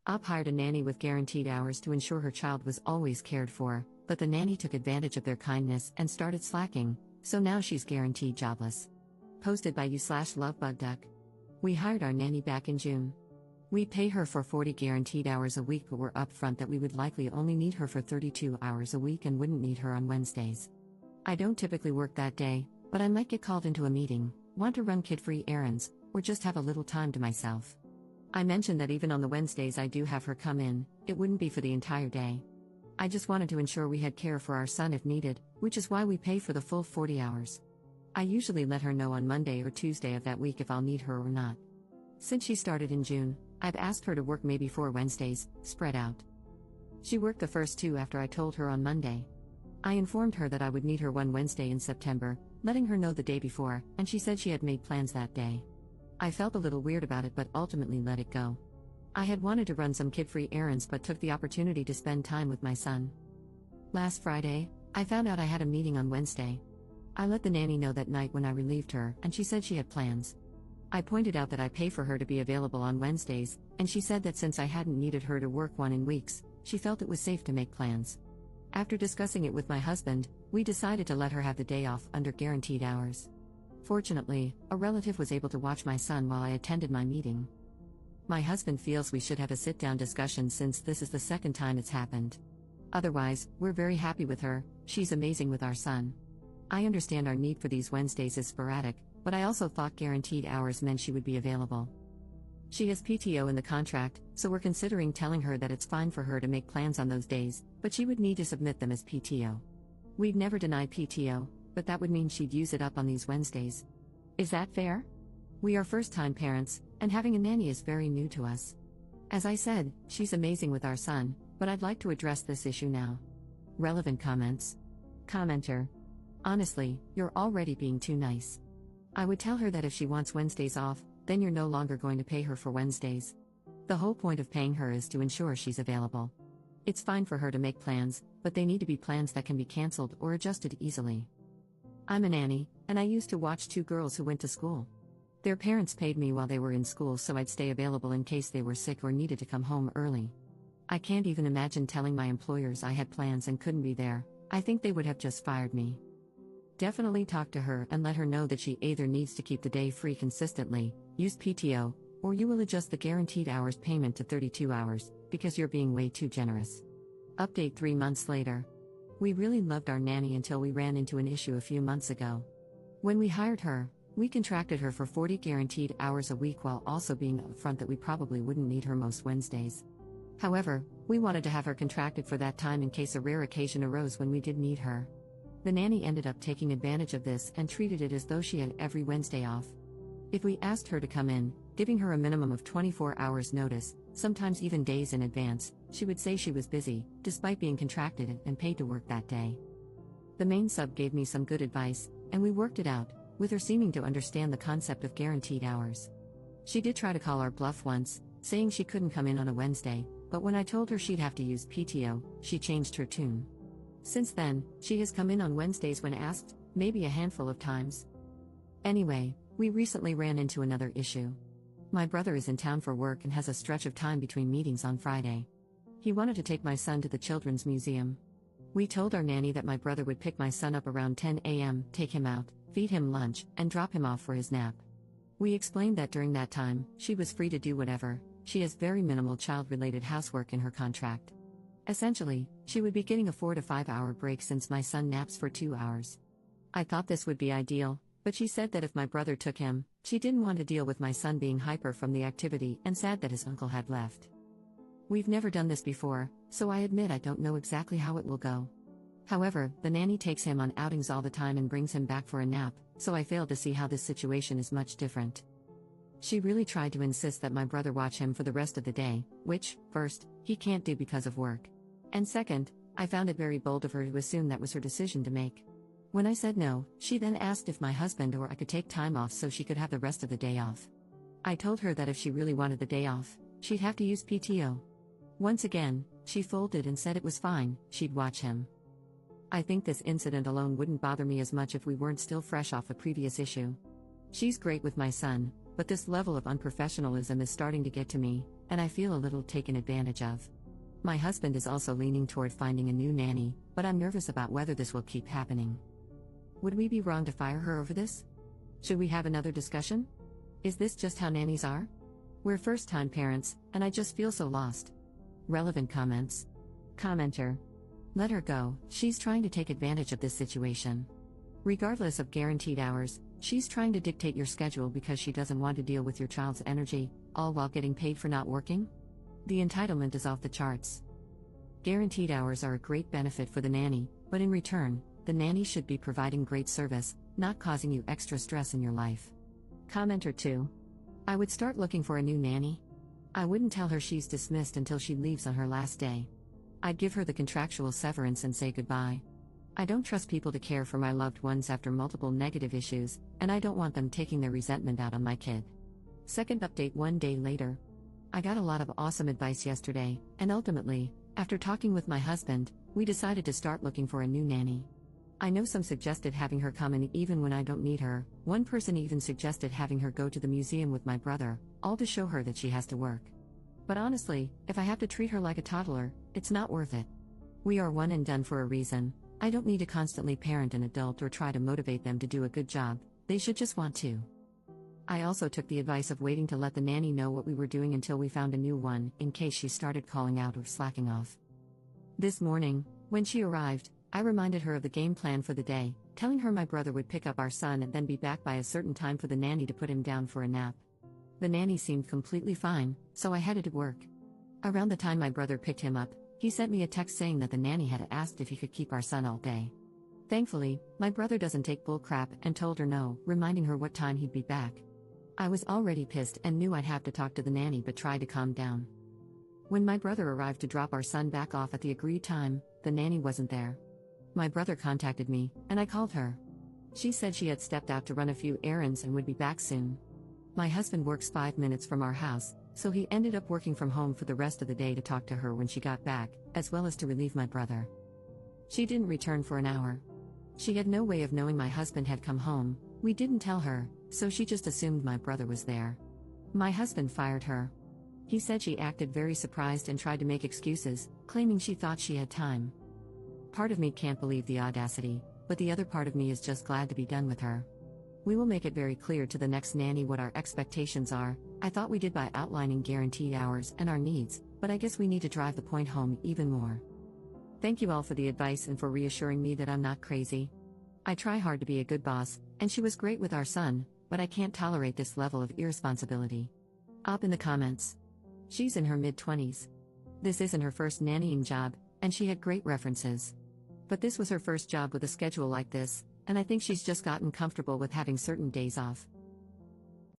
Op hired a nanny with guaranteed hours to ensure her child was always cared for, but the nanny took advantage of their kindness and started slacking, so now she's guaranteed jobless. Posted by you/lovebugduck. We hired our nanny back in June. We pay her for 40 guaranteed hours a week, but we're upfront that we would likely only need her for 32 hours a week and wouldn't need her on Wednesdays. I don't typically work that day, but I might get called into a meeting, want to run kid-free errands, or just have a little time to myself. I mentioned that even on the Wednesdays I do have her come in, it wouldn't be for the entire day. I just wanted to ensure we had care for our son if needed, which is why we pay for the full 40 hours. I usually let her know on Monday or Tuesday of that week if I'll need her or not. Since she started in June, I've asked her to work maybe 4 Wednesdays, spread out. She worked the first 2 after I told her on Monday. I informed her that I would need her one Wednesday in September, letting her know the day before, and she said she had made plans that day. I felt a little weird about it but ultimately let it go. I had wanted to run some kid-free errands but took the opportunity to spend time with my son. Last Friday, I found out I had a meeting on Wednesday. I let the nanny know that night when I relieved her, and she said she had plans. I pointed out that I pay for her to be available on Wednesdays, and she said that since I hadn't needed her to work one in weeks, she felt it was safe to make plans. After discussing it with my husband, we decided to let her have the day off under guaranteed hours. Fortunately, a relative was able to watch my son while I attended my meeting. My husband feels we should have a sit-down discussion since this is the second time it's happened. Otherwise, we're very happy with her, she's amazing with our son. I understand our need for these Wednesdays is sporadic, but I also thought guaranteed hours meant she would be available. She has PTO in the contract, so we're considering telling her that it's fine for her to make plans on those days, but she would need to submit them as PTO. We'd never denied PTO, but that would mean she'd use it up on these Wednesdays. Is that fair? We are first-time parents, and having a nanny is very new to us. As I said, she's amazing with our son, but I'd like to address this issue now. Relevant comments. Commenter. Honestly, you're already being too nice. I would tell her that if she wants Wednesdays off, then you're no longer going to pay her for Wednesdays. The whole point of paying her is to ensure she's available. It's fine for her to make plans, but they need to be plans that can be cancelled or adjusted easily. I'm a nanny, and I used to watch 2 girls who went to school. Their parents paid me while they were in school so I'd stay available in case they were sick or needed to come home early. I can't even imagine telling my employers I had plans and couldn't be there. I think they would have just fired me. Definitely talk to her and let her know that she either needs to keep the day free consistently, use PTO, or you will adjust the guaranteed hours payment to 32 hours, because you're being way too generous. Update 3 months later. We really loved our nanny until we ran into an issue a few months ago. When we hired her, we contracted her for 40 guaranteed hours a week while also being upfront that we probably wouldn't need her most Wednesdays. However, we wanted to have her contracted for that time in case a rare occasion arose when we did need her. The nanny ended up taking advantage of this and treated it as though she had every Wednesday off. If we asked her to come in, giving her a minimum of 24 hours notice, sometimes even days in advance, she would say she was busy, despite being contracted and paid to work that day. The main sub gave me some good advice, and we worked it out, with her seeming to understand the concept of guaranteed hours. She did try to call our bluff once, saying she couldn't come in on a Wednesday, but when I told her she'd have to use PTO, she changed her tune. Since then, she has come in on Wednesdays when asked, maybe a handful of times. Anyway, we recently ran into another issue. My brother is in town for work and has a stretch of time between meetings on Friday. He wanted to take my son to the Children's Museum. We told our nanny that my brother would pick my son up around 10 a.m., take him out, feed him lunch, and drop him off for his nap. We explained that during that time, she was free to do whatever. She has very minimal child-related housework in her contract. Essentially, she would be getting a 4 to 5 hour break since my son naps for 2 hours. I thought this would be ideal, but she said that if my brother took him, she didn't want to deal with my son being hyper from the activity and sad that his uncle had left. We've never done this before, so I admit I don't know exactly how it will go. However, the nanny takes him on outings all the time and brings him back for a nap, so I fail to see how this situation is much different. She really tried to insist that my brother watch him for the rest of the day, which, first, he can't do because of work. And second, I found it very bold of her to assume that was her decision to make. When I said no, she then asked if my husband or I could take time off so she could have the rest of the day off. I told her that if she really wanted the day off, she'd have to use PTO. Once again, she folded and said it was fine, she'd watch him. I think this incident alone wouldn't bother me as much if we weren't still fresh off a previous issue. She's great with my son, but this level of unprofessionalism is starting to get to me, and I feel a little taken advantage of. My husband is also leaning toward finding a new nanny, but I'm nervous about whether this will keep happening. Would we be wrong to fire her over this? Should we have another discussion? Is this just how nannies are? We're first-time parents, and I just feel so lost. Relevant comments. Commenter. Let her go, she's trying to take advantage of this situation. Regardless of guaranteed hours, she's trying to dictate your schedule because she doesn't want to deal with your child's energy, all while getting paid for not working? The entitlement is off the charts. Guaranteed hours are a great benefit for the nanny, but in return, the nanny should be providing great service, not causing you extra stress in your life. Commenter 2. I would start looking for a new nanny. I wouldn't tell her she's dismissed until she leaves on her last day. I'd give her the contractual severance and say goodbye. I don't trust people to care for my loved ones after multiple negative issues, and I don't want them taking their resentment out on my kid. Second update 1 day later. I got a lot of awesome advice yesterday, and ultimately, after talking with my husband, we decided to start looking for a new nanny. I know some suggested having her come in even when I don't need her. One person even suggested having her go to the museum with my brother, all to show her that she has to work. But honestly, if I have to treat her like a toddler, it's not worth it. We are one and done for a reason. I don't need to constantly parent an adult or try to motivate them to do a good job, they should just want to. I also took the advice of waiting to let the nanny know what we were doing until we found a new one, in case she started calling out or slacking off. This morning, when she arrived, I reminded her of the game plan for the day, telling her my brother would pick up our son and then be back by a certain time for the nanny to put him down for a nap. The nanny seemed completely fine, so I headed to work. Around the time my brother picked him up, he sent me a text saying that the nanny had asked if he could keep our son all day. Thankfully, my brother doesn't take bull crap and told her no, reminding her what time he'd be back. I was already pissed and knew I'd have to talk to the nanny but tried to calm down. When my brother arrived to drop our son back off at the agreed time, the nanny wasn't there. My brother contacted me, and I called her. She said she had stepped out to run a few errands and would be back soon. My husband works 5 minutes from our house, so he ended up working from home for the rest of the day to talk to her when she got back, as well as to relieve my brother. She didn't return for an hour. She had no way of knowing my husband had come home. We didn't tell her, so she just assumed my brother was there. My husband fired her. He said she acted very surprised and tried to make excuses, claiming she thought she had time. Part of me can't believe the audacity, but the other part of me is just glad to be done with her. We will make it very clear to the next nanny what our expectations are. I thought we did by outlining guaranteed hours and our needs, but I guess we need to drive the point home even more. Thank you all for the advice and for reassuring me that I'm not crazy. I try hard to be a good boss, and she was great with our son, but I can't tolerate this level of irresponsibility. Up in the comments. She's in her mid-20s. This isn't her first nannying job, and she had great references. But this was her first job with a schedule like this, and I think she's just gotten comfortable with having certain days off.